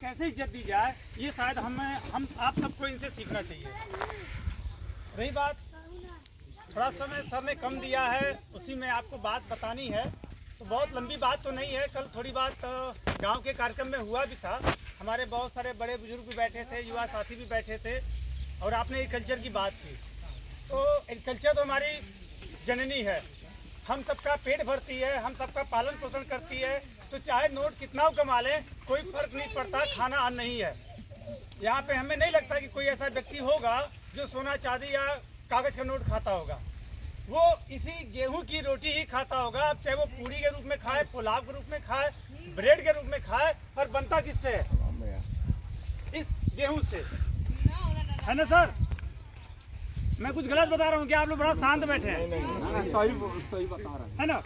कैसे इज्जत दी जाए, ये शायद हम आप सबको इनसे सीखना चाहिए। रही बात, थोड़ा समय सर ने कम दिया है, उसी में आपको बात बतानी है, तो बहुत लंबी बात तो नहीं है। कल थोड़ी बात गांव के कार्यक्रम में हुआ भी था, हमारे बहुत सारे बड़े बुजुर्ग भी बैठे थे, युवा साथी भी बैठे थे, और आपने एग्रीकल्चर की बात की। तो एग्रीकल्चर तो हमारी जननी है, हम सबका पेट भरती है, हम सबका पालन पोषण करती है, तो चाहे नोट कितना कमा लें कोई फर्क नहीं पड़ता, खाना अन्न नहीं है। यहाँ पे हमें नहीं लगता कि कोई ऐसा व्यक्ति होगा जो सोना चांदी या कागज का नोट खाता होगा, वो इसी गेहूं की रोटी ही खाता होगा। अब चाहे वो पूरी के रूप में खाए, पुलाव के रूप में खाए, ब्रेड के रूप में खाए, पर बनता किससे है? इस गेहूं से, है ना सर? मैं कुछ गलत बता रहा हूँ क्या? आप लोग बड़ा शांत बैठे हैं। सही बता रहा है ना?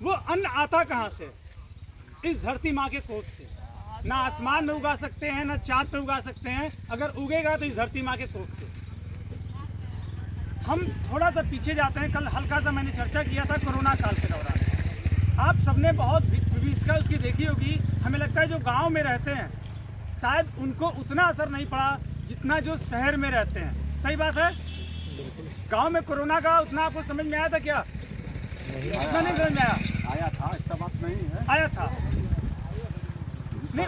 वो अन्न आता कहाँ से? इस धरती माँ के कोख से। ना आसमान में उगा सकते हैं, ना चांद पे उगा सकते हैं, अगर उगेगा तो इस धरती माँ के कोख से। हम थोड़ा सा पीछे जाते हैं। कल हल्का सा मैंने चर्चा किया था कोरोना काल के दौरान, आप सबने बहुत विभीषिका उसकी देखी होगी। हमें लगता है जो गांव में रहते हैं शायद उनको उतना असर नहीं पड़ा जितना जो शहर में रहते हैं। सही बात है? गांव में कोरोना का उतना आपको समझ में आया था क्या? उतना नहीं समझ में आया था, ऐसा बात नहीं है। आया था नहीं,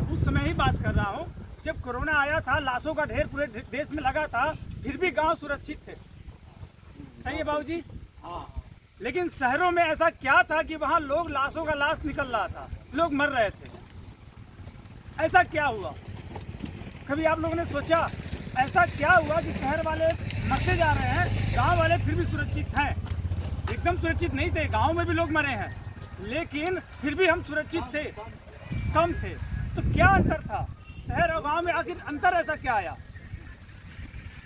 उस समय ही बात कर रहा हूँ जब कोरोना आया था, लाशों का ढेर पूरे देश में लगा था, फिर भी गांव सुरक्षित थे। सही है बाबूजी? हाँ। लेकिन शहरों में ऐसा क्या था कि वहां लोग लाशों का लाश निकल रहा था, लोग मर रहे थे। ऐसा क्या हुआ? कभी आप लोगों ने सोचा ऐसा क्या हुआ कि शहर वाले मरते जा रहे हैं, गांव वाले फिर भी सुरक्षित हैं? एकदम सुरक्षित नहीं थे, गांव में भी लोग मरे हैं, लेकिन फिर भी हम सुरक्षित थे, कम थे। तो क्या अंतर था शहर और गांव में? आखिर अंतर ऐसा क्या आया?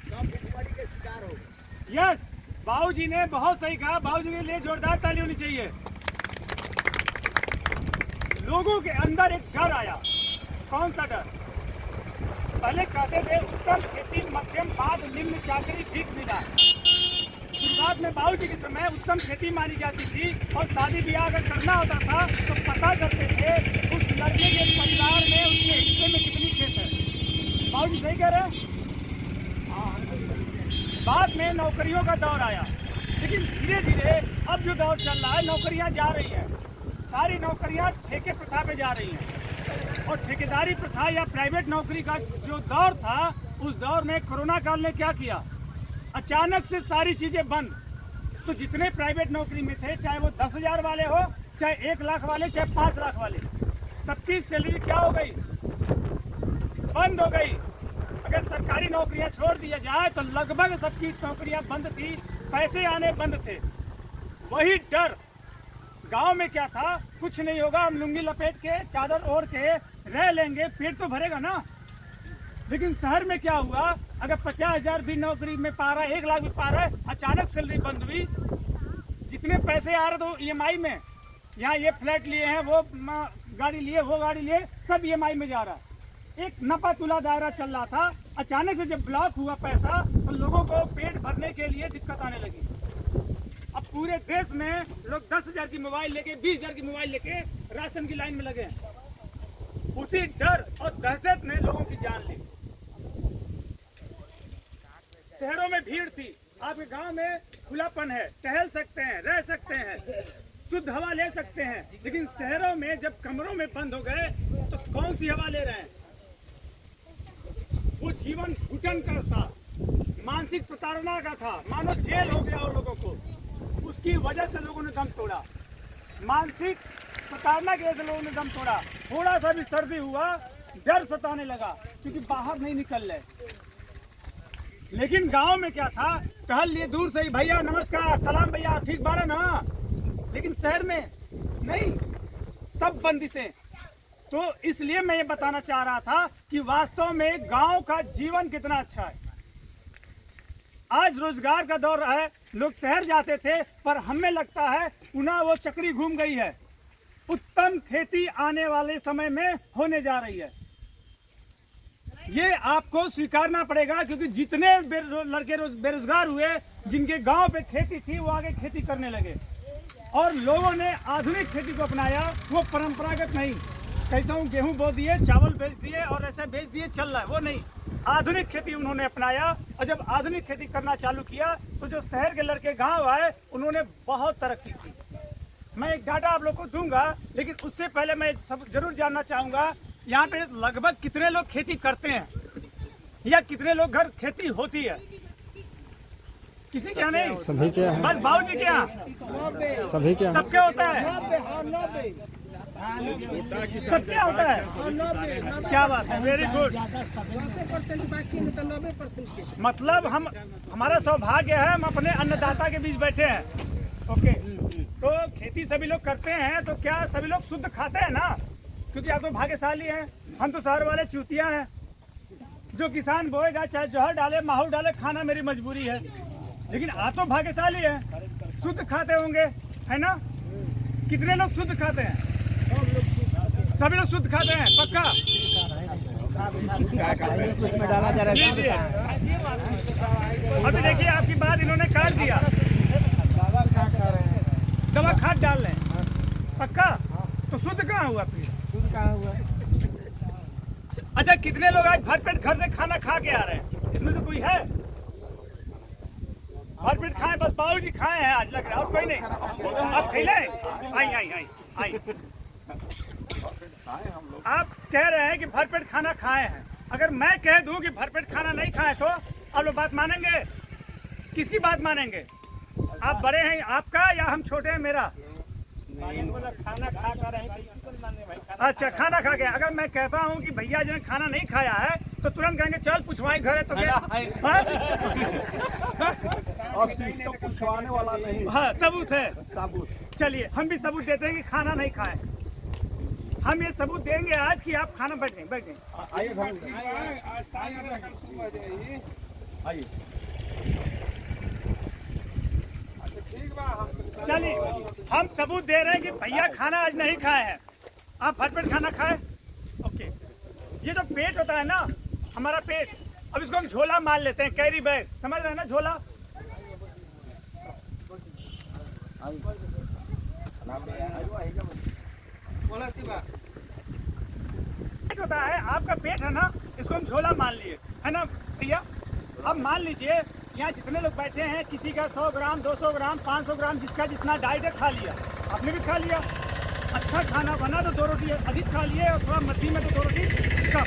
बीमारी के शिकार हो गए। यस, बाबूजी ने बहुत सही कहा। बाबूजी के लिए जोरदार ताली होनी चाहिए। लोगों के अंदर एक डर आया। कौन सा डर? पहले कहते थे उत्तम खेती, मध्यम, बाद निम्न चाकरी, भीख मिला। शुरुआत में बाबूजी के समय उत्तम खेती मानी जाती थी, और शादी ब्याह अगर करना होता था तो पता करते थे उस लड़के के परिवार में, उसके हिस्से में कितनी खेत है। बाबूजी सही कह रहे हैं? बाद में नौकरियों का दौर आया, लेकिन धीरे धीरे अब जो दौर चल रहा है, नौकरियां जा रही हैं, सारी नौकरियां ठेके प्रथा पे जा रही हैं। और ठेकेदारी प्रथा या प्राइवेट नौकरी का जो दौर था, उस दौर में कोरोना काल ने क्या किया? अचानक से सारी चीजें बंद। तो जितने प्राइवेट नौकरी में थे, चाहे वो 10,000 वाले हो, चाहे 1 लाख वाले, चाहे 5 लाख वाले, सबकी सैलरी क्या हो गई? बंद हो गई। अगर सरकारी नौकरियां छोड़ दिया जाए तो लगभग सबकी नौकरियां बंद थी, पैसे आने बंद थे। वही डर गांव में क्या था? कुछ नहीं होगा, हम लुंगी लपेट के, चादर ओढ़ के रह लेंगे, पेट तो भरेगा ना। लेकिन शहर में क्या हुआ? अगर 50,000 भी नौकरी में पा रहा है, 1 लाख भी पा रहा है, अचानक सैलरी बंद हुई। जितने पैसे आ रहे तो EMI में, यहाँ ये फ्लैट लिए हैं, वो गाड़ी लिए, वो गाड़ी लिए, सब EMI में जा रहा है। एक नपा तुला दायरा चल रहा था। अचानक से जब ब्लॉक हुआ पैसा, तो लोगों को पेट भरने के लिए दिक्कत आने लगी। अब पूरे देश में लोग 10,000 की मोबाइल लेके, 20,000 की मोबाइल लेके राशन की लाइन में लगे हैं। उसी डर और दहशत ने लोगों की जान ली। शहरों में भीड़ थी, आपके गांव में खुलापन है, टहल सकते हैं, रह सकते हैं, शुद्ध हवा ले सकते हैं। लेकिन शहरों में जब कमरों में बंद हो गए तो कौन सी हवा ले रहे हैं? वो जीवन घुटन का था, मानसिक प्रताड़ना का था, मानो जेल हो गया उन लोगों को। उसकी वजह से लोगों ने दम तोड़ा, मानसिक प्रताड़ना की वजह से लोगों ने दम तोड़ा। थोड़ा सा भी सर्दी हुआ, डर सताने लगा, क्योंकि बाहर नहीं निकल रहे। लेकिन गांव में क्या था? टहल लिए दूर से ही, भैया नमस्कार, सलाम भैया, ठीक बारा ना। लेकिन शहर में नहीं, सब बंदिशें। तो इसलिए मैं ये बताना चाह रहा था कि वास्तव में गांव का जीवन कितना अच्छा है। आज रोजगार का दौर है, लोग शहर जाते थे, पर हमें लगता है पुनः वो चक्री घूम गई है। उत्तम खेती आने वाले समय में होने जा रही है, ये आपको स्वीकारना पड़ेगा। क्योंकि जितने लड़के बेरोजगार हुए, जिनके गांव पे खेती थी, वो आगे खेती करने लगे, और लोगों ने आधुनिक खेती को अपनाया, वो परंपरागत नहीं। कहता हूँ गेहूं बो दिए, चावल बेच दिए और ऐसे बेच दिए, चल रहा है, वो नहीं। आधुनिक खेती उन्होंने अपनाया और जब आधुनिक खेती करना चालू किया तो जो शहर के लड़के गांव आए उन्होंने बहुत तरक्की की। मैं एक डाटा आप लोग को दूंगा, लेकिन उससे पहले मैं सब जरूर जानना चाहूँगा यहाँ पे लगभग कितने लोग खेती करते हैं या कितने लोग घर खेती होती है? किसी के यहाँ नहीं, सभी के यहाँ, बस बाबू जी के यहाँ सभी के यहाँ। सबके होता है, सबके होता है। क्या बात है, वेरी गुड। मतलब हमारा सौभाग्य है, हम अपने अन्नदाता के बीच बैठे हैं। ओके, तो खेती सभी लोग करते हैं, तो क्या सभी लोग शुद्ध खाते हैं ना? क्योंकि आप तो भाग्यशाली हैं, हम तो शहर वाले चूतिया हैं। जो किसान बोएगा चाहे जहर डाले माहौल डाले, खाना मेरी मजबूरी है। लेकिन आप तो भाग्यशाली हैं, शुद्ध खाते होंगे, है ना? कितने लोग शुद्ध खाते हैं? सभी लोग शुद्ध खाते हैं, पक्का? लीजिए। अभी देखिए आपकी बात इन्होंने काट दिया, दवा खाद डाल लें, पक्का? तो शुद्ध कहाँ हुआ फिर? अच्छा, कितने लोग आज भरपेट घर से खाना खा के आ रहे हैं? इसमें से कोई है? भरपेट खाए, बस बाबू जी खाए हैं आज, लग रहा है, और कोई नहीं। आप खेले? आई। आप कह रहे हैं कि भरपेट खाना खाए हैं। अगर मैं कह दूं कि भरपेट खाना नहीं खाए तो आप लोग बात मानेंगे? किसकी बात मानेंगे? आप बड़े हैं आपका या हम छोटे हैं मेरा? खाना खा कर है। अच्छा, खाना खा के। अगर मैं कहता हूँ कि भैया जी ने खाना नहीं खाया है तो तुरंत कहेंगे चल पुछवाई घर है तो क्या? तो पूछवाने वाला नहीं। हाँ, सबूत है। सबूत। चलिए, हम भी सबूत देते हैं कि खाना नहीं खाए। हम ये सबूत देंगे आज कि आप खाना बैठ गए। आइए आइए। चलिए, हम सबूत दे रहे हैं कि भैया खाना आज नहीं खाए हैं। आप भरपेट खाना खाए? ओके। ये जो पेट होता है ना, हमारा पेट, अब इसको हम झोला मान लेते हैं, कैरी बैग, समझ रहे हैं ना? झोला पेट होता है, आपका पेट है ना, इसको हम झोला मान लिए, है ना भैया? अब मान लीजिए यहाँ जितने लोग बैठे हैं, किसी का 100 ग्राम, 200 ग्राम, 500 ग्राम, जिसका जितना डाइट है खा लिया। आपने भी खा लिया। अच्छा खाना बना तो 2 रोटी अधिक खा लिए और थोड़ा मध्य में तो 2 रोटी कम।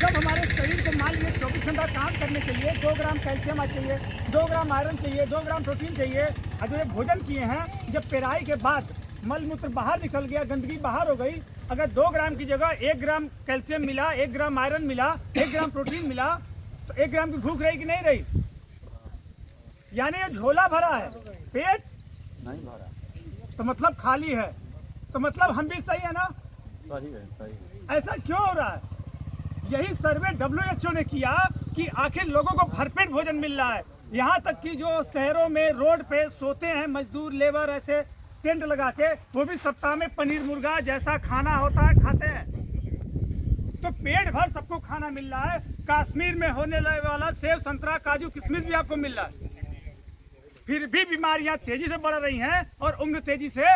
जब हमारे शरीर को मान लीजिए 24 घंटा काम करने के लिए 2 ग्राम कैल्शियम चाहिए, 2 ग्राम आयरन चाहिए, 2 ग्राम प्रोटीन चाहिए, और जो ये भोजन किए हैं, जब पेराई के बाद मल मूत्र बाहर निकल गया, गंदगी बाहर हो गई, अगर 2 ग्राम की जगह 1 ग्राम कैल्शियम मिला, 1 ग्राम आयरन मिला, 1 ग्राम प्रोटीन मिला, तो 1 ग्राम की भूख रही कि नहीं रही? यानी ये झोला भरा है, पेट नहीं भरा, तो मतलब खाली है। तो मतलब हम भी सही है ना? सही है। ऐसा क्यों हो रहा है? यही सर्वे WHO ने किया कि आखिर लोगों को भरपेट भोजन मिल रहा है। यहाँ तक कि जो शहरों में रोड पे सोते हैं मजदूर लेबर, ऐसे टेंट लगा के, वो भी सप्ताह में पनीर मुर्गा जैसा खाना होता है खाते हैं। तो पेट भर सबको खाना मिल रहा है। कश्मीर में होने वाला सेब, संतरा, काजू, किशमिश भी आपको मिल रहा है। फिर भी बीमारियां तेजी से बढ़ रही हैं और उम्र तेजी से।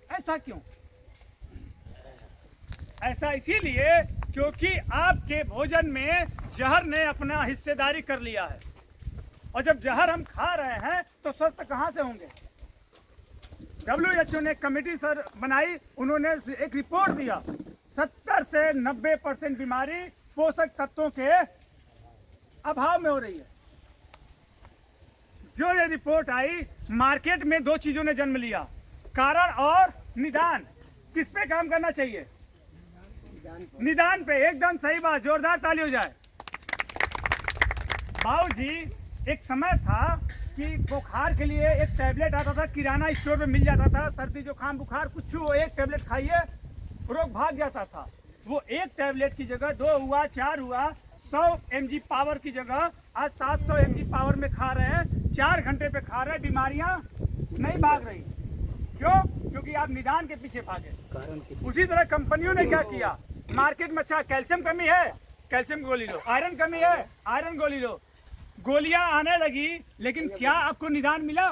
ऐसा क्यों? ऐसा इसीलिए क्योंकि आपके भोजन में जहर ने अपना हिस्सेदारी कर लिया है। और जब जहर हम खा रहे हैं तो स्वस्थ कहाँ से होंगे? WHO ने कमेटी सर बनाई, उन्होंने एक रिपोर्ट दिया, 70 से 90% बीमारी पोषक तत्वों के अभाव में हो रही है। जो ये रिपोर्ट आई, मार्केट में 2 चीजों ने जन्म लिया, कारण और निदान। किस पे काम करना चाहिए? निदान पे। एकदम सही बात, जोरदार ताली हो जाए। बाबू जी, एक समय था कि बुखार के लिए एक टैबलेट आता था, किराना स्टोर में मिल जाता था, सर्दी जुकाम बुखार कुछ हो, एक टैबलेट खाइए, रोग भाग जाता था। वो एक टैबलेट की जगह 2 हुआ, 4 हुआ, 100 mg पावर की जगह आज 700 mg पावर में खा रहे हैं, 4 घंटे पे खा रहे हैं, बीमारियां नहीं भाग रही। क्यों? क्योंकि आप निदान के पीछे भागे। उसी तरह कंपनियों ने क्या किया, मार्केट में अच्छा कैल्शियम कमी है, कैल्शियम गोली लो, आयरन कमी है, आयरन गोली लो, गोलियां आने लगी, लेकिन क्या आपको निदान मिला?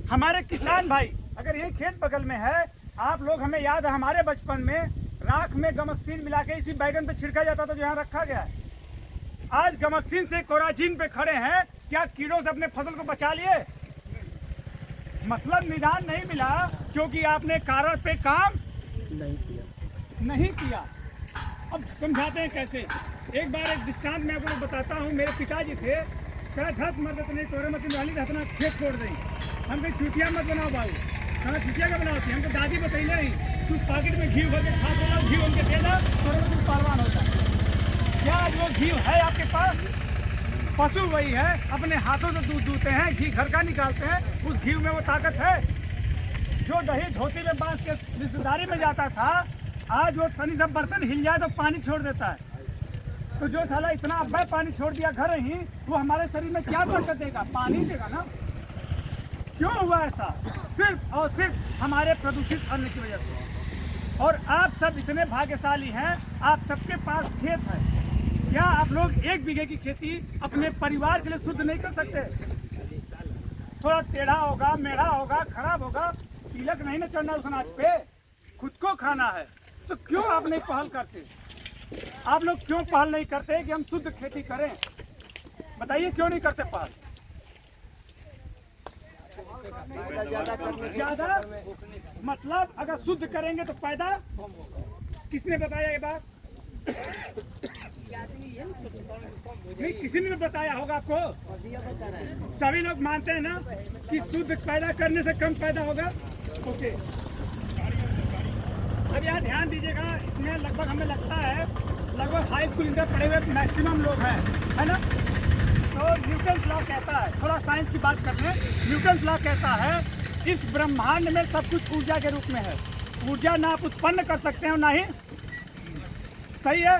हमारे किसान भाई, अगर ये खेत बगल में है, आप लोग, हमें याद है हमारे बचपन में राख में गमकसीन मिला के इसी बैगन पे छिड़का जाता था जो यहाँ रखा गया है। आज गमकसीन से कोराजीन पे खड़े हैं, क्या कीड़ों से अपने फसल को बचा लिए? मतलब निदान नहीं मिला क्योंकि आपने कारण पे काम नहीं किया। अब समझाते हैं कैसे। एक बार एक दृष्टांत मैं आपको बताता हूँ। मेरे पिताजी थे, कहा धत मत नहीं तोरे मत वाली धतना खेत छोड़ दें, हम कहीं छुट्टियाँ मत बनाओ बाबू। कहा छुट्टियाँ का बनाती हमको दादी बताई नहीं, तू पॉकेट में घी भर के खा देना, घी उनके देना और तू पहलवान होता। क्या वो घी है आपके पास? पशु वही है, अपने हाथों से दूध दूते हैं, घी घर का निकालते हैं, उस घी में वो ताकत है। जो दही धोती में बांध के रिश्तेदारी में जाता था, आज वो तनी सा बर्तन हिल जाए तो पानी छोड़ देता है। तो जो साला इतना अब्बा पानी छोड़ दिया घर ही, वो हमारे शरीर में क्या ताकत देगा? पानी देगा ना। क्यों हुआ ऐसा? सिर्फ और सिर्फ हमारे प्रदूषित अन्न की वजह से। और आप सब इतने भाग्यशाली हैं, आप सबके पास खेत है। क्या आप लोग 1 बीघे की खेती अपने परिवार के लिए शुद्ध नहीं कर सकते? थोड़ा टेढ़ा होगा, मेढ़ा होगा, खराब होगा, तिलक नहीं ना चढ़ना उस अनाज पे, खुद को खाना है। तो क्यों आप नहीं पहल करते? आप लोग क्यों पहल नहीं करते कि हम शुद्ध खेती करें? बताइए क्यों नहीं करते पहल? ज्यादा मतलब अगर शुद्ध करेंगे तो पैदा। किसने बताया ये बात? नहीं, किसी ने तो बताया होगा आपको। सभी लोग मानते हैं ना कि शुद्ध पैदा करने से कम पैदा होगा। ओके, अब यहाँ ध्यान दीजिएगा। इसमें लगभग हमें लगता है लगभग हाई स्कूल इंटर पढ़े हुए मैक्सिमम लोग हैं, है ना। तो न्यूटन्स लॉ कहता है, थोड़ा साइंस की बात कर लें। न्यूटन्स लॉ कहता है इस ब्रह्मांड में सब कुछ ऊर्जा के रूप में है। ऊर्जा ना आप उत्पन्न कर सकते हो ना ही, सही है।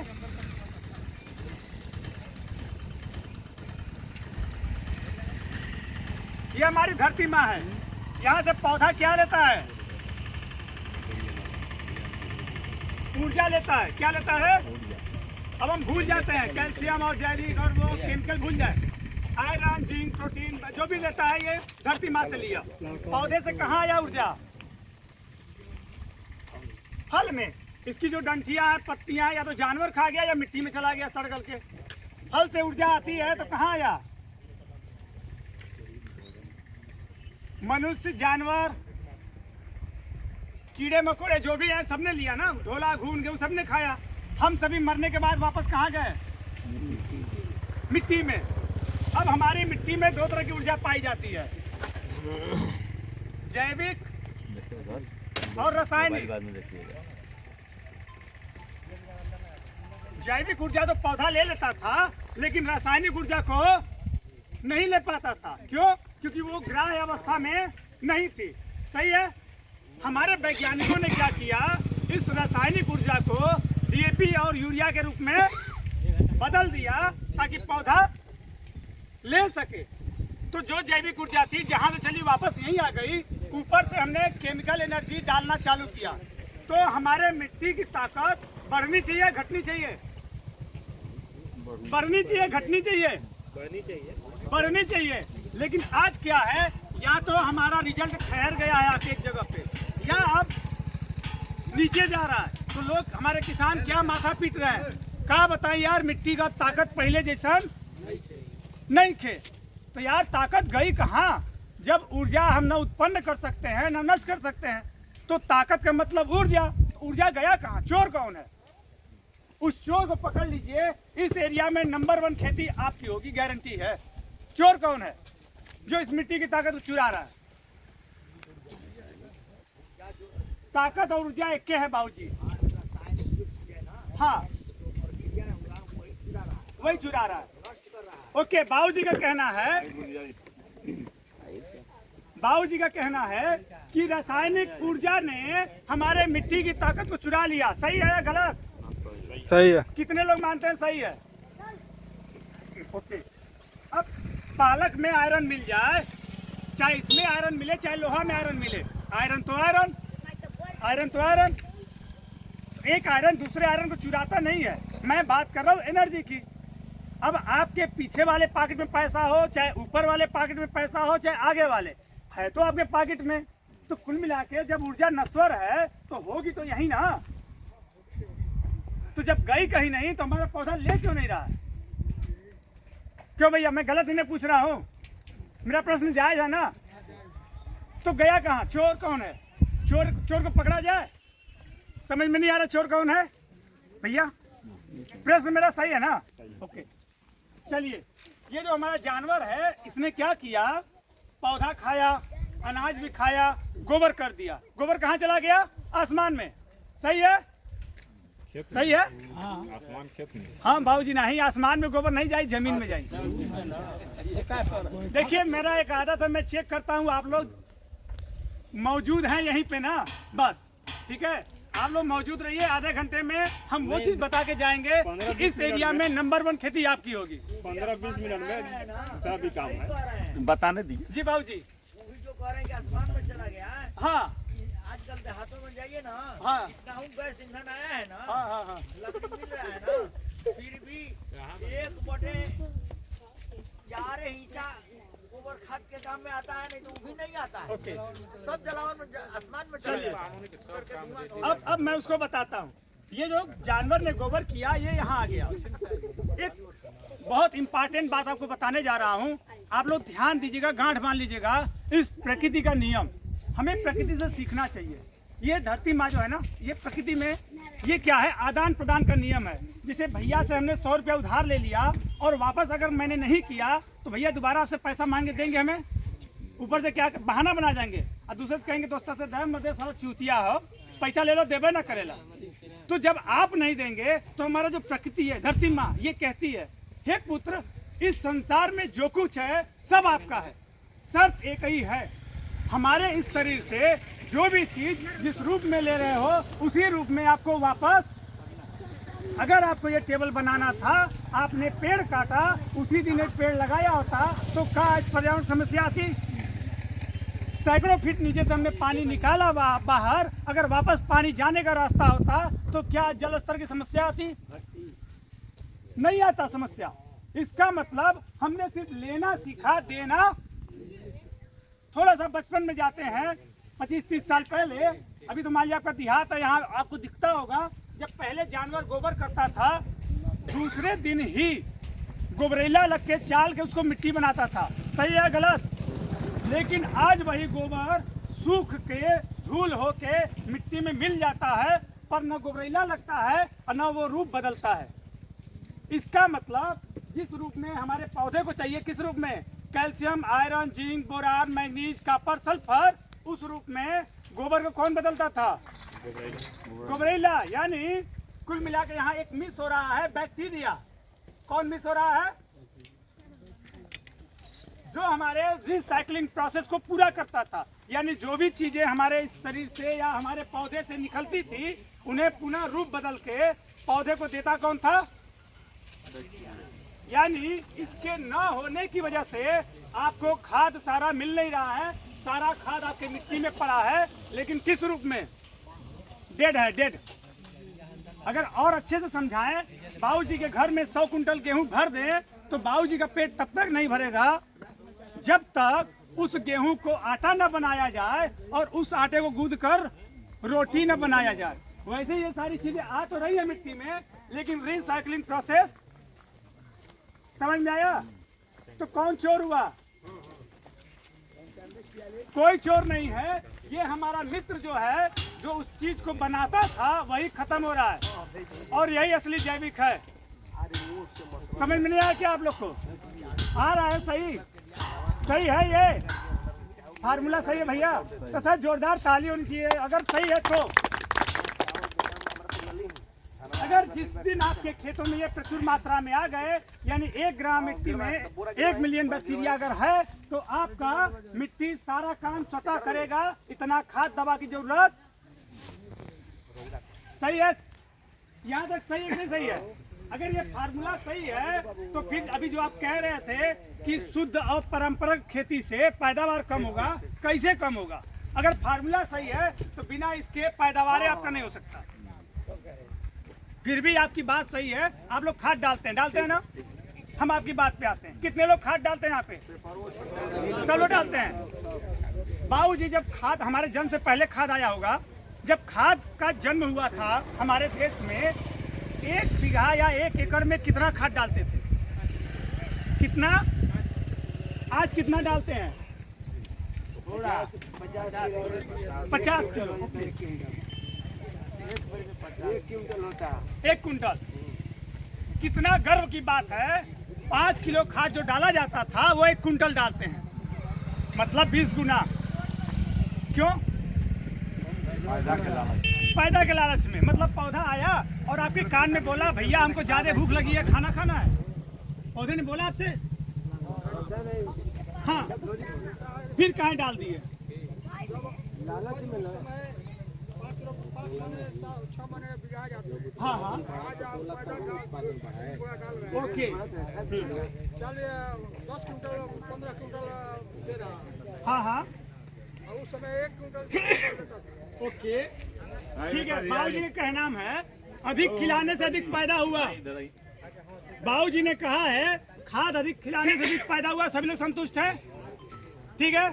ये हमारी धरती माँ है। यहाँ से पौधा क्या लेता है? ऊर्जा लेता है। क्या लेता है? अब हम भूल जाते हैं, कैल्शियम और जैविक और वो केमिकल भूल जाए। आयरन, जिंक, प्रोटीन जो भी लेता है ये धरती माँ से लिया। पौधे से कहाँ आया ऊर्जा? फल में। इसकी जो डंठियां हैं, पत्तियां हैं, या तो जानवर खा गया या मिट्टी में चला गया सड़ गल के। फल से ऊर्जा आती है तो कहाँ आया? मनुष्य, जानवर, कीड़े मकोड़े जो भी है सबने लिया ना। ढोला, घून, गेहूं सबने खाया। हम सभी मरने के बाद वापस कहाँ गए? मिट्टी में। अब हमारी मिट्टी में 2 तरह की ऊर्जा पाई जाती है, जैविक और रासायनिक। जैविक ऊर्जा तो पौधा ले लेता था, लेकिन रासायनिक ऊर्जा को नहीं ले पाता था। क्यों? क्योंकि वो ग्राह्य अवस्था में नहीं थी। सही है। हमारे वैज्ञानिकों ने क्या किया? इस रासायनिक ऊर्जा को डीएपी और यूरिया के रूप में बदल दिया ताकि पौधा ले सके। तो जो जैविक ऊर्जा थी जहां से चली वापस यहीं आ गई। ऊपर से हमने केमिकल एनर्जी डालना चालू किया। तो हमारे मिट्टी की ताकत बढ़नी चाहिए, घटनी चाहिए? बढ़नी चाहिए, घटनी चाहिए? बढ़नी चाहिए। लेकिन आज क्या है, या तो हमारा रिजल्ट ठहर गया है आके एक जगह पे, या अब नीचे जा रहा है। तो लोग, हमारे किसान क्या माथा पीट रहे हैं? क्या बताएं यार, मिट्टी का ताकत पहले जैसा नहीं थे। तो यार ताकत गई कहाँ? जब ऊर्जा हम न उत्पन्न कर सकते हैं न नष्ट कर सकते हैं, तो ताकत का मतलब ऊर्जा। ऊर्जा गया कहाँ? चोर कौन है? उस चोर को पकड़ लीजिए। इस एरिया में नंबर 1 खेती आपकी होगी, गारंटी है। चोर कौन है जो इस मिट्टी की ताकत को चुरा रहा है? ताकत और ऊर्जा एक के है बाबूजी। हाँ, वही चुरा रहा है। ओके, बाबूजी का कहना है कि रासायनिक ऊर्जा ने हमारे मिट्टी की ताकत को चुरा लिया। सही है या गलत? सही है। कितने लोग मानते हैं सही है? ओके, अब पालक में आयरन मिल जाए, चाहे इसमें आयरन मिले चाहे लोहा में आयरन मिले, आयरन तो आयरन, आयरन तो आयरन। एक आयरन दूसरे आयरन को चुराता नहीं है। मैं बात कर रहा हूँ एनर्जी की। अब आपके पीछे वाले पॉकेट में पैसा हो, चाहे ऊपर वाले पॉकेट में पैसा हो, चाहे आगे वाले, है तो आपके पॉकेट में। तो कुल मिला के जब ऊर्जा नश्वर है तो होगी तो यही ना। तो जब गई कहीं नहीं तो हमारा पौधा ले क्यों नहीं रहा है? क्यों भैया, मैं गलत इन्हें पूछ रहा हूँ? मेरा प्रश्न जायज है ना? तो गया कहाँ? चोर कौन है? चोर को पकड़ा जाए? समझ में नहीं आ रहा चोर कौन है भैया? प्रश्न मेरा सही है ना? ओके, चलिए, ये जो हमारा जानवर है इसने क्या किया? पौधा खाया, अनाज भी खाया, गोबर कर दिया। गोबर कहाँ चला गया? आसमान में। सही है? सही है? आसमान खेत में। हाँ बाबूजी, नहीं, आसमान में गोबर नहीं जाए, जमीन में जाए। देखिए, मेरा एक आदत है, मैं चेक करता हूँ आप लोग मौजूद हैं यहीं पे ना, बस ठीक है। आप लोग मौजूद रहिए, आधे घंटे में हम वो चीज बता के जाएंगे कि इस एरिया में नंबर 1 खेती आपकी होगी। 15-20 मिनट में सभी काम है, बताने दीजिए। जी बाबूजी। जो कह रहे हैं कि आसमान में चला गया है, हाँ आजकल देहातों में जाइए ना, हाँ इतना गैस ईंधन आया है ना, हाँ हाँ हाँ। लकड़ी मिल रहा है ना, फिर भी 1/4 हिस्सा गोबर खाद के काम में आता है, नहीं तो वो भी नहीं आता है। ओके, सब जलावन में आसमान में चला जाता है। अब मैं उसको बताता हूँ। ये जो जानवर ने गोबर किया, ये यहाँ आ गया। एक बहुत इंपॉर्टेंट बात आपको बताने जा रहा हूँ, आप लोग ध्यान दीजिएगा, गांठ बांध लीजिएगा। इस प्रकृति का नियम, हमें प्रकृति से सीखना चाहिए। ये धरती माँ जो है ना, ये प्रकृति में ये क्या है? आदान प्रदान का नियम है। जैसे भैया से हमने 100 रुपया उधार ले लिया और वापस अगर मैंने नहीं किया तो भैया दोबारा आपसे पैसा मांगे देंगे हमें? ऊपर से क्या बहाना बना जाएंगे और दूसरे से कहेंगे दोस्तों से दे मत दे, साला चूतिया हो, पैसा ले लो, देवे ना करेला। तो जब आप नहीं देंगे तो हमारा जो प्रकृति है, धरती माँ, ये कहती है, हे पुत्र, इस संसार में जो कुछ है सब आपका है, शर्त एक ही है, हमारे इस शरीर से जो भी चीज जिस रूप में ले रहे हो उसी रूप में आपको वापस। अगर आपको ये टेबल बनाना था, आपने पेड़ काटा, उसी दिन एक पेड़ लगाया होता तो क्या आज पर्यावरण समस्या आती? सैकड़ों फीट नीचे से हमने पानी निकाला बाहर, अगर वापस पानी जाने का रास्ता होता तो क्या जल स्तर की समस्या आती? नहीं आता समस्या। इसका मतलब हमने सिर्फ लेना सीखा, देना। थोड़ा सा बचपन में जाते हैं 25-30 साल पहले, अभी तो मान लिया आपका देहात है, यहाँ आपको दिखता होगा, जब पहले जानवर गोबर करता था दूसरे दिन ही गोबरेला लग के चाल के उसको मिट्टी बनाता था। सही है गलत? लेकिन आज वही गोबर सूख के धूल होके मिट्टी में मिल जाता है, पर न गोबरेला लगता है और न वो रूप बदलता है। इसका मतलब जिस रूप में हमारे पौधे को चाहिए, किस रूप में? Calcium, iron, zinc, boron, manganese, copper, sulphur, उस रूप में गोबर को कौन बदलता था? गोबरेला। यानी कुल मिला के यहाँ एक मिस हो रहा है, बैक्टीरिया। कौन मिस हो रहा है? जो हमारे रिसाइकलिंग प्रोसेस को पूरा करता था। यानी जो भी चीजें हमारे इस शरीर से या हमारे पौधे से निकलती थी, उन्हें पुनः रूप बदल के पौधे को देता कौन था? यानी इसके न होने की वजह से आपको खाद सारा मिल नहीं रहा है, सारा खाद आपके मिट्टी में पड़ा है, लेकिन किस रूप में? डेड है, डेड। अगर और अच्छे से समझाएं, बाबूजी के घर में 100 कुंटल गेहूं भर दें तो बाबूजी का पेट तब तक नहीं भरेगा जब तक उस गेहूं को आटा न बनाया जाए और उस आटे को गूंद कर रोटी न बनाया जाए। वैसे ये सारी चीजें आ तो रही है मिट्टी में, लेकिन रिसाइकलिंग प्रोसेस, समझ में आया? तो कौन चोर हुआ? कोई चोर नहीं है। ये हमारा मित्र जो है, जो उस चीज को बनाता था, वही खत्म हो रहा है और यही असली जैविक है। समझ में नहीं आया क्या आप लोग को? आ रहा है? सही सही है, ये फार्मूला सही है भैया। तो सर जोरदार ताली होनी चाहिए अगर सही है तो। अगर जिस दिन आपके खेतों में ये प्रचुर मात्रा में आ गए, यानी 1 ग्राम मिट्टी में 1 मिलियन बैक्टीरिया अगर है, तो आपका मिट्टी सारा काम स्वतः करेगा, इतना खाद दवा की जरूरत। सही है? यहाँ तक सही है कि नहीं सही है? अगर ये फार्मूला सही है तो फिर अभी जो आप कह रहे थे कि शुद्ध और परंपरागत खेती से पैदावार कम होगा, कैसे कम होगा? अगर फार्मूला सही है तो बिना इसके पैदावार आपका नहीं हो सकता। फिर भी आपकी बात सही है, आप लोग खाद डालते हैं ना? हम आपकी बात पे आते हैं, कितने लोग खाद डालते हैं यहाँ पे? सब लोग डालते हैं। बाबूजी जब खाद हमारे जन्म से पहले खाद आया होगा, जब खाद का जन्म हुआ था हमारे देश में 1 बीघा या 1 एकड़ में कितना खाद डालते थे? कितना? आज कितना डालते हैं? 50 किलो। 1 कुंटल। कितना गर्व की बात है, 5 किलो खाद जो डाला जाता था वो 1 कुंटल डालते हैं, मतलब 20 गुना। क्यों? पैदा के लालच में। मतलब पौधा आया और आपके कान में बोला भैया हमको ज्यादा भूख लगी है, खाना खाना है। पौधे ने बोला आपसे? हाँ, फिर कहाँ डाल दिए? हाँ हाँ, ओके। 10 क्विंटल 15 क्विंटल दे रहा है। हाँ हाँ, उस समय 1 क्विंटल। ओके, ठीक है। बाबूजी का कहना है अधिक खिलाने से अधिक पैदा हुआ। बाबूजी ने कहा है खाद अधिक खिलाने से अधिक पैदा हुआ। सभी लोग संतुष्ट हैं? ठीक है।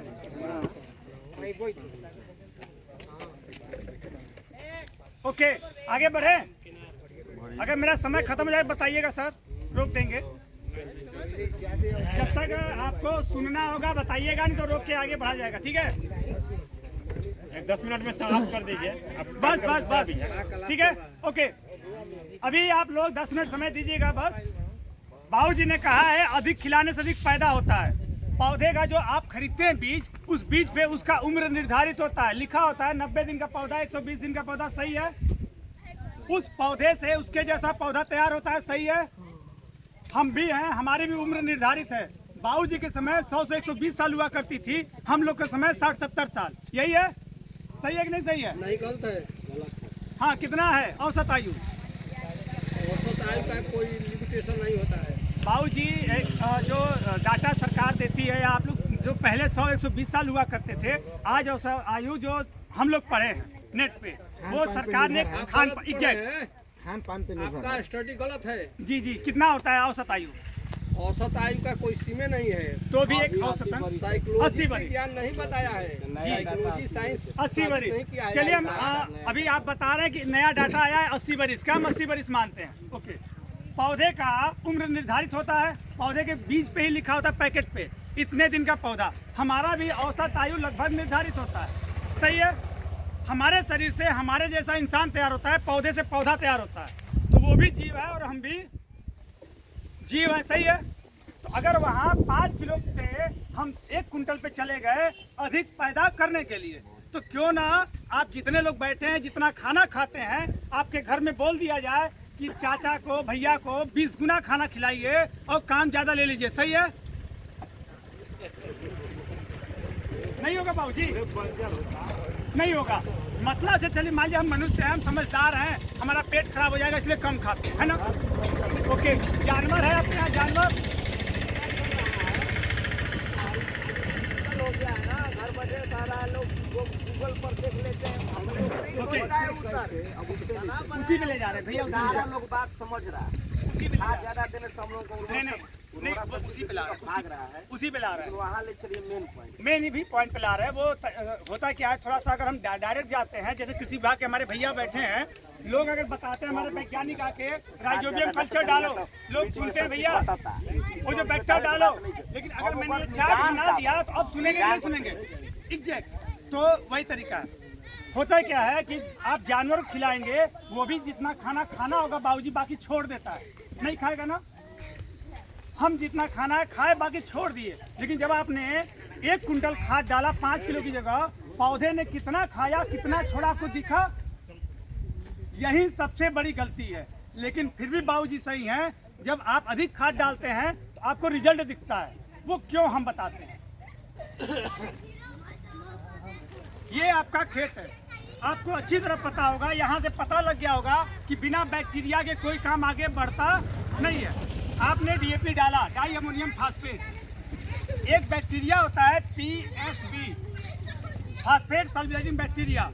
ओके, आगे बढ़े। अगर मेरा समय खत्म हो जाए बताइएगा सर, रोक देंगे। जब तक आपको सुनना होगा बताइएगा, नहीं तो रोक के आगे बढ़ा जाएगा। ठीक है, 10 मिनट में समाप्त कर दीजिए। बस बस बस, ठीक है, ओके। अभी आप लोग 10 मिनट समय दीजिएगा बस। बाबूजी ने कहा है अधिक खिलाने से अधिक पैदा होता है। पौधे का जो आप खरीदते हैं बीज, उस बीज पे उसका उम्र निर्धारित होता है, लिखा होता है 90 दिन का पौधा, 120 दिन का पौधा, सही है। उस पौधे से उसके जैसा पौधा तैयार होता है, सही है। हम भी हैं, हमारी भी उम्र निर्धारित है। बाबूजी के समय 100 से 120 साल हुआ करती थी, हम लोग के समय 60-70 साल। यही है, सही है कि नहीं सही है? नहीं, गलत है। हाँ, कितना है औसत आयु? औसत आयु का कोई लिमिटेशन नहीं होता है बाबूजी। जो डाटा सरकार देती है, आप लोग जो पहले 100-120 साल हुआ करते थे, आज औसत आयु जो हम लोग पढ़े हैं नेट पे, वो सरकार ने खान पान पे निर्भर। आपका स्टडी गलत है। जी जी, कितना होता है औसत आयु? औसत आयु का कोई सीमा नहीं है। तो भी एक औसतन 80 साइकोलॉजी वर्ष। ज्ञान नहीं बताया है। साइकोलॉजी साइंस 80 वर्ष। चलिए हम अभी आप बता रहे हैं कि नया डाटा आया है 80 वर्ष का, हम 80 वर्ष मानते हैं। ओके, पौधे का उम्र निर्धारित होता है, पौधे के बीज पे ही लिखा होता है पैकेट पे, इतने दिन का पौधा। हमारा भी औसत आयु लगभग निर्धारित होता है, सही है। हमारे शरीर से हमारे जैसा इंसान तैयार होता है, पौधे से पौधा तैयार होता है, तो वो भी जीव है और हम भी जीव है, सही है। तो अगर वहाँ 5 किलो से हम 1 कुंटल पे चले गए अधिक पैदा करने के लिए, तो क्यों ना आप जितने लोग बैठे हैं, जितना खाना खाते हैं, आपके घर में बोल दिया जाए कि चाचा को, भैया को 20 गुना खाना खिलाइए और काम ज़्यादा ले लीजिए, सही है? नहीं होगा बाबूजी, नहीं होगा। मतलब से चलिए, मान लीजिए हम मनुष्य हैं, हम समझदार हैं, हमारा पेट खराब हो जाएगा इसलिए कम खाते हैं, है ना? ओके, जानवर है अपने यहाँ, जानवर हो गया है ना, घर बैठे सारा लोग गूगल पर देख लेते हैं। हम लोग नहीं ओके। होता है उत्तर। उसी पे ले जा रहे हैं भैया, उसी पे ले जा सारा रहे हैं। लोग बात समझ रहा है। उसी पे ले जा आज रहे ज्यादा देने से हम लोग को हैं। नहीं नहीं, वो उसी पे ला रहे हैं, भाग रहा है। उसी पे ला रहे हैं। तो वहाँ ले चलिए मेन पॉइंट। मैं नहीं भी पॉइंट पे ला रहे हैं। वो होता क्या है, थोड़ा सा अगर हम डायरेक्ट जाते हैं, जैसे कृषि विभाग के हमारे भैया बैठे हैं, लोग अगर बताते हैं, हमारे वैज्ञानिक आके राइजोबियम कल्चर डालो, लोग सुनते हैं भैया वो जो बैक्टर डालो, लेकिन अगर मैंने ये चार्ट बना दिया तो अब सुनेंगे नहीं सुनेंगे, एग्जैक्ट। तो वही तरीका है। होता क्या है कि आप जानवर को खिलाएंगे, वो भी जितना खाना खाना होगा बाबूजी बाकी छोड़ देता है, नहीं खाएगा ना। हम जितना खाना है खाए, बाकी छोड़ दिए। लेकिन जब आपने 1 कुंटल खाद डाला 5 किलो की जगह, पौधे ने कितना खाया, कितना छोड़ा, आपको दिखा? यही सबसे बड़ी गलती है। लेकिन फिर भी बाबूजी सही हैं, जब आप अधिक खाद डालते हैं तो आपको रिजल्ट दिखता है। वो क्यों, हम बताते हैं। ये आपका खेत है, आपको अच्छी तरह पता होगा, यहाँ से पता लग गया होगा कि बिना बैक्टीरिया के कोई काम आगे बढ़ता नहीं है। आपने डीएपी डाला, डाई अमोनियम फास्फेट, एक बैक्टीरिया होता है पीएसबी, फास्फेट सॉल्युलाइजिंग बैक्टीरिया।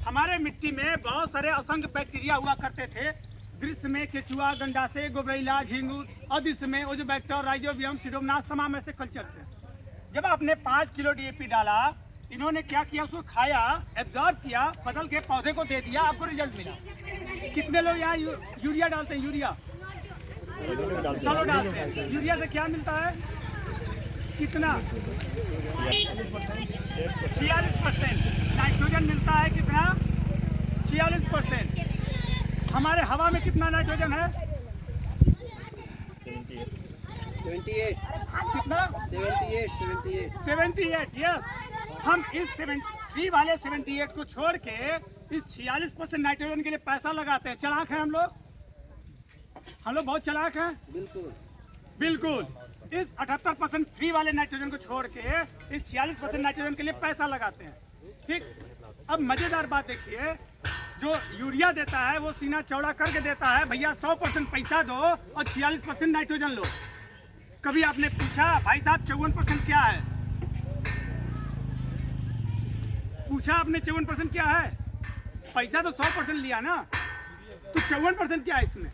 हमारे मिट्टी में बहुत सारे असंख्य बैक्टीरिया हुआ करते थे, दृश्य में केचुआ, गंडासे, गोबरेला, झींगुर, अदृश्य में ओजोबैक्टर, राइजोबियम, सीडोमोनास, तमाम ऐसे कल्चर थे। जब आपने 5 किलो डीएपी डाला इन्होंने क्या किया, उसको खाया, एब्जॉर्ब किया, बदल के पौधे को दे दिया, आपको रिजल्ट मिला। कितने लोग यहाँ यूरिया डालते हैं? यूरिया चलो डालते हैं। यूरिया से क्या मिलता है? कितना? 46%। नाइट्रोजन मिलता है कितना? 46%। हमारे हवा में कितना नाइट्रोजन है? 78 कितना? 78। यस। हम इस 73 वाले 78 को छोड़ के इस 46% नाइट्रोजन के लिए पैसा लगाते हैं। चालाक हैं हम लोग बहुत चालाक हैं। बिल्कुल। इस 78% फ्री वाले नाइट्रोजन को छोड़ के इस 46% नाइट्रोजन के लिए पैसा लगाते हैं। ठीक। अब मजेदार बात देखिए, जो यूरिया देता है वो सीना चौड़ा करके देता है, भैया 100% पैसा दो और 46% नाइट्रोजन लो। कभी आपने पूछा भाई साहब 54% क्या है? पूछा आपने 54% क्या है? पैसा तो 100% लिया ना, तो 54% क्या है इसमें?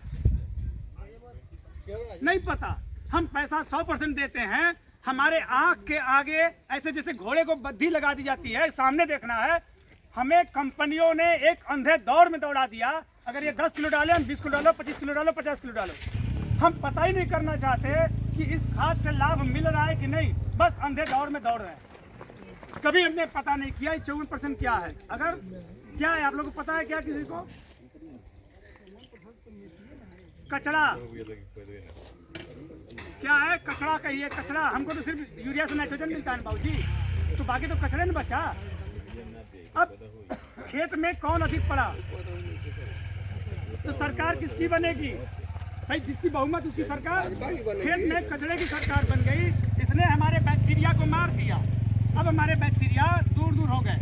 नहीं पता। हम पैसा 100% देते हैं, हमारे आंख के आगे ऐसे जैसे घोड़े को बद्धी लगा दी जाती है, सामने देखना है। हमें कंपनियों ने एक अंधे दौड़ में दौड़ा दिया, अगर ये 10 किलो डाले, हम 20 किलो डालो, 25 किलो डालो, 50 किलो डालो। हम पता ही नहीं करना चाहते कि इस खाद से लाभ मिल रहा है कि नहीं, बस अंधे दौड़ में दौड़ रहे हैं। कभी हमने पता नहीं किया 54% क्या है। अगर क्या है, आप लोगों को पता है क्या? किसी को? कचरा क्या है? कचरा कहिए, कचरा। हमको तो सिर्फ यूरिया से नाइट्रोजन मिलता है बाबू जी, तो बाकी तो कचरे में बचा। अब खेत में कौन अधिक पड़ा, तो सरकार किसकी बनेगी भाई? जिसकी बहुमत उसकी सरकार। खेत में कचरे की सरकार बन गई, इसने हमारे बैक्टीरिया को मार दिया। अब हमारे बैक्टीरिया दूर दूर हो गए।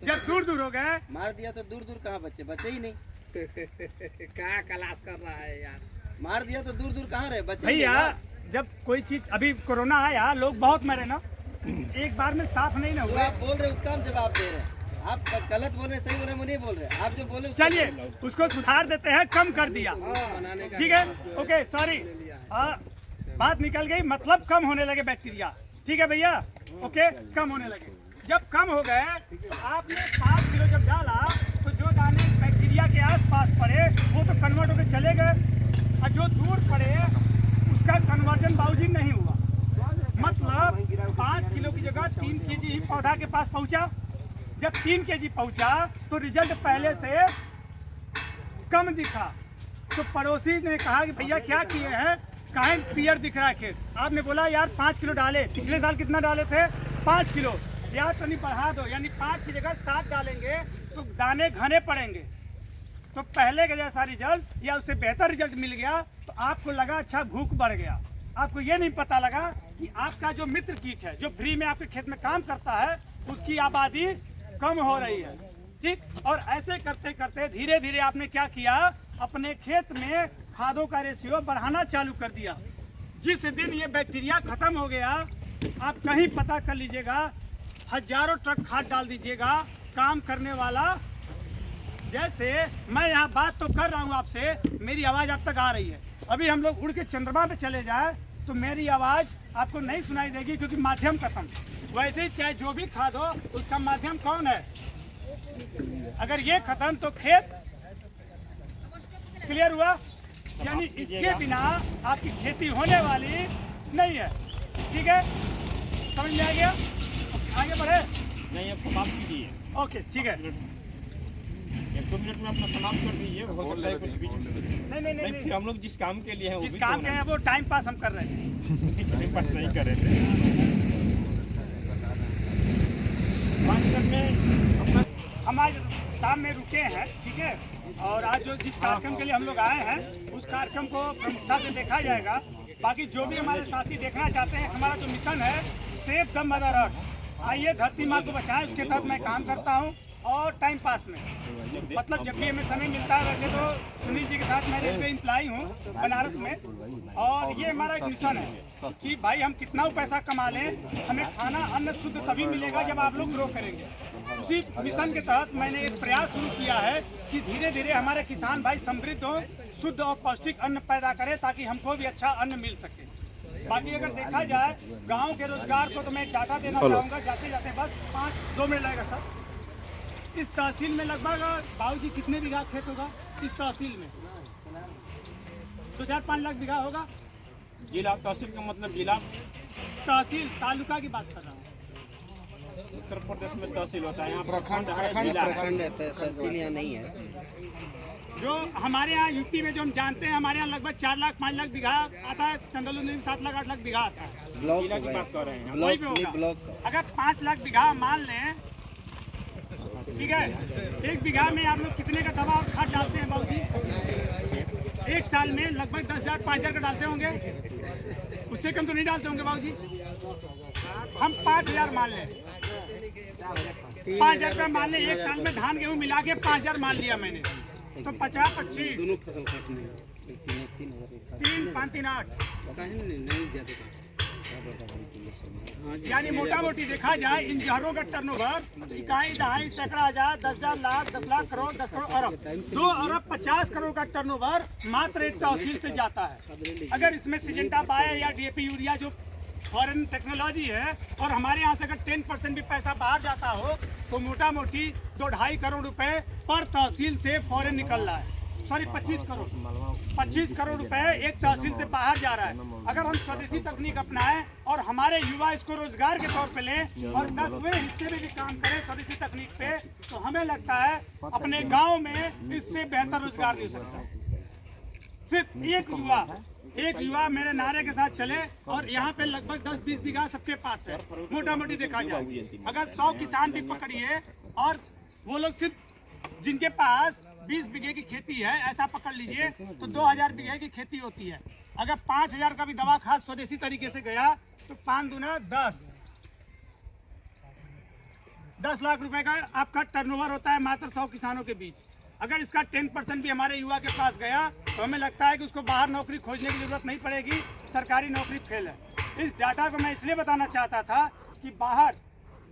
जब दूर दूर हो गए, मार दिया तो दूर दूर कहाँ बचे ही नहीं। क्या क्लास कर रहा है यार? मार दिया तो दूर दूर कहाँ रहे, बचे भैया जब कोई चीज, अभी कोरोना आया, लोग बहुत मरे ना, एक बार में साफ नहीं ना हुआ। आप बोल रहे उसका हम जवाब दे रहे हैं। आप गलत बोल रहे, सही बोल रहे, वो नहीं बोल रहे। आप जो बोले चलिए उसको सुधार देते हैं, कम कर दिया, ठीक है, ओके सॉरी, बात निकल गई, मतलब कम होने लगे बैक्टीरिया, ठीक है भैया, ओके कम होने लगे। जब कम हो गए तो आपने 5 किलो जब डाला तो जो दाने बैक्टीरिया के आसपास पड़े वो तो कन्वर्ट होकर चले गए, और जो दूर पड़े उसका कन्वर्जन बाबूजी नहीं हुआ। मतलब 5 किलो की जगह 3 केजी ही पौधा के पास पहुंचा। जब 3 केजी पहुंचा तो रिजल्ट पहले से कम दिखा। तो पड़ोसी ने कहा कि भैया क्या किए हैं, काहे पियर दिख रहा है खेत? आपने बोला यार 5 किलो डाले, पिछले साल कितना डाले थे? 5 किलो, यार तो नहीं बढ़ा दो, यानी 5 की जगह 7 डालेंगे तो दाने घने पड़ेंगे। तो पहले के जैसा रिजल्ट या उससे बेहतर रिजल्ट मिल गया तो आपको लगा अच्छा भूख बढ़ गया। आपको ये नहीं पता लगा कि आपका जो मित्र कीट है जो फ्री में आपके खेत में काम करता है उसकी आबादी कम हो रही है, ठीक। और ऐसे करते करते धीरे धीरे आपने क्या किया, अपने खेत में खादों का रेशियो बढ़ाना चालू कर दिया। जिस दिन ये बैक्टीरिया खत्म हो गया, आप कहीं पता कर लीजिएगा, हजारों ट्रक खाद डाल दीजिएगा, काम करने वाला। जैसे मैं यहाँ बात तो कर रहा हूँ आपसे, मेरी आवाज़ आप तक आ रही है। अभी हम लोग उड़ के चंद्रमा पे चले जाए तो मेरी आवाज़ आपको नहीं सुनाई देगी क्योंकि माध्यम खत्म। वैसे ही चाहे जो भी खाद हो उसका माध्यम कौन है? अगर ये खत्म तो खेत क्लियर हुआ, यानी इसके बिना आपकी खेती होने वाली नहीं है, ठीक है, समझ में आ गया? आगे बढ़े? नहीं अब समाप्त कीजिए। ओके ठीक है, 1-2 मिनट में अपना समाप्त कर दीजिए, हो सकता है कुछ बीच में। नहीं फिर हम लोग जिस काम के लिए हैं जिस काम के हैं वो टाइम पास हम कर रहे हैं, टाइम पास नहीं कर रहे थे। हम आज शाम में रुके हैं, ठीक है, और आज जो जिस कार्यक्रम के लिए हम लोग आए हैं उस कार्यक्रम को प्रमुखता से देखा जाएगा। बाकी जो भी हमारे साथी देखना चाहते हैं, हमारा जो मिशन है सेव द मदर अर्थ, आइए धरती माँ को बचाएं, उसके तहत मैं काम करता हूँ। और टाइम पास में मतलब जब भी हमें समय मिलता है, वैसे तो सुनील जी के साथ मैं रेलवे एम्प्लॉई हूँ बनारस में, और ये हमारा एक मिशन है कि भाई हम कितना पैसा कमा लें, हमें खाना अन्न शुद्ध तभी मिलेगा जब आप लोग ग्रो करेंगे। उसी मिशन के तहत मैंने एक प्रयास शुरू किया है कि धीरे धीरे हमारे किसान भाई समृद्ध हो, शुद्ध और पौष्टिक अन्न पैदा करें ताकि हमको भी अच्छा अन्न मिल सके। बाकी अगर देखा जाए गांव के रोजगार को तो मैं डाटा देना चाहूँगा जाते जाते बस 2 मिनट लगेगा सर। इस तहसील में लगभग बाबूजी कितने बीघा खेत होगा इस तहसील में? 2-4-5 लाख बीघा होगा। जिला तहसील का मतलब जिला तहसील तालुका की बात कर रहा हूँ। उत्तर प्रदेश में तहसील होता है, यहाँ प्रखंड है, प्रखंड जिला है। प्रखंड है, तहसील यहाँ नहीं है। जो हमारे यहाँ यूपी में जो हम जानते हैं हमारे यहाँ लगभग 4 लाख 5 लाख बीघा आता है, चंदौली में 7 लाख 8 लाख बीघा आता है। ब्लॉक जिला की बात कर रहे हैं। वही ब्लॉक पे नहीं होगा। ब्लॉक अगर 5 लाख बीघा मान लें, ठीक है, 1 बीघा में आप लोग कितने का दवा और खाद डालते हैं बाबूजी? 1 साल में लगभग 10,000 5,000 का डालते होंगे, उससे कम तो नहीं डालते होंगे बाबूजी। हम 5,000 मान लें, 5,000 रुपया मान लें, 1 साल में धान गेहूँ मिला के 5,000 मान लिया मैंने, तो 50-25 दोनों फसल काटने 3-5-3-8 यानी मोटा मोटी देखा जाए इन शहरों का टर्नओवर इकाई दहाई सैकड़ा हजार 10,000 लाख 10 लाख करोड़ 10 करोड़ अरब 2 अरब 50 करोड़ का टर्नओवर मात्र एक तहसील से जाता है। अगर इसमें सिजेंटा बाय या डीएपी यूरिया जो फॉरेन टेक्नोलॉजी है और हमारे यहाँ से अगर 10% भी पैसा बाहर जाता हो तो मोटा मोटी 2-2.5 करोड़ रुपए पर तहसील से फॉरेन निकल रहा है। सॉरी 25 करोड़ रुपए एक तहसील से बाहर जा रहा है। अगर हम स्वदेशी तकनीक अपनाएं और हमारे युवा इसको रोजगार के तौर पे लें और 10वें हिस्से में भी काम करें स्वदेशी तकनीक पे, तो हमें लगता है अपने गांव में इससे बेहतर रोजगार नहीं हो सकता। सिर्फ एक युवा मेरे नारे के साथ चले और यहाँ पे लगभग 10-20 बीघा सबके पास है मोटा मोटी देखा जाए। अगर 100 किसान भी पकड़िए और वो लोग सिर्फ जिनके पास 20 बीघे की खेती है ऐसा पकड़ लीजिए तो 2,000 बीघे की खेती होती है। अगर 5,000 का भी दवा खाद स्वदेशी तरीके से गया तो 5 दूना 10 लाख रुपए का आपका टर्नओवर होता है मात्र 100 किसानों के बीच। अगर इसका 10% भी हमारे युवा के पास गया तो हमें लगता है कि उसको बाहर नौकरी खोजने की जरूरत नहीं पड़ेगी, सरकारी नौकरी फेल है। इस डाटा को मैं इसलिए बताना चाहता था कि बाहर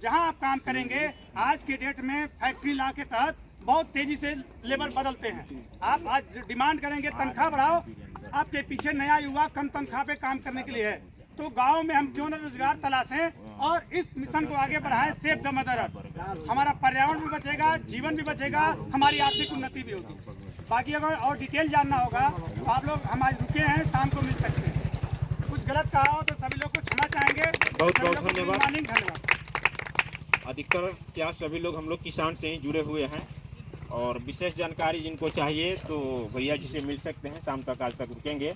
जहां आप काम करेंगे आज के डेट में फैक्ट्री लॉ के तहत बहुत तेजी से लेबर बदलते हैं। आप आज डिमांड करेंगे तनख्वाह बढ़ाओ, आपके पीछे नया युवा कम तनख्वाह पे काम करने के लिए है। तो गांव में हम क्यों न रोजगार तलाशें और इस मिशन को आगे बढ़ाएं। सेव द मदर अर्थ, हमारा पर्यावरण भी बचेगा, जीवन भी बचेगा, हमारी आर्थिक उन्नति भी होगी। बाकी अगर और डिटेल जानना होगा तो आप लोग हम आज रुके हैं, शाम को मिल सकते हैं। कुछ गलत कहा हो तो सभी लोग को क्षमा चाहेंगे। बहुत धन्यवाद। धन्यवाद। अधिकतर क्या सभी लोग हम लोग किसान से ही जुड़े हुए हैं और विशेष जानकारी जिनको चाहिए तो भैया जी से मिल सकते हैं, शाम तक आज तक रुकेंगे।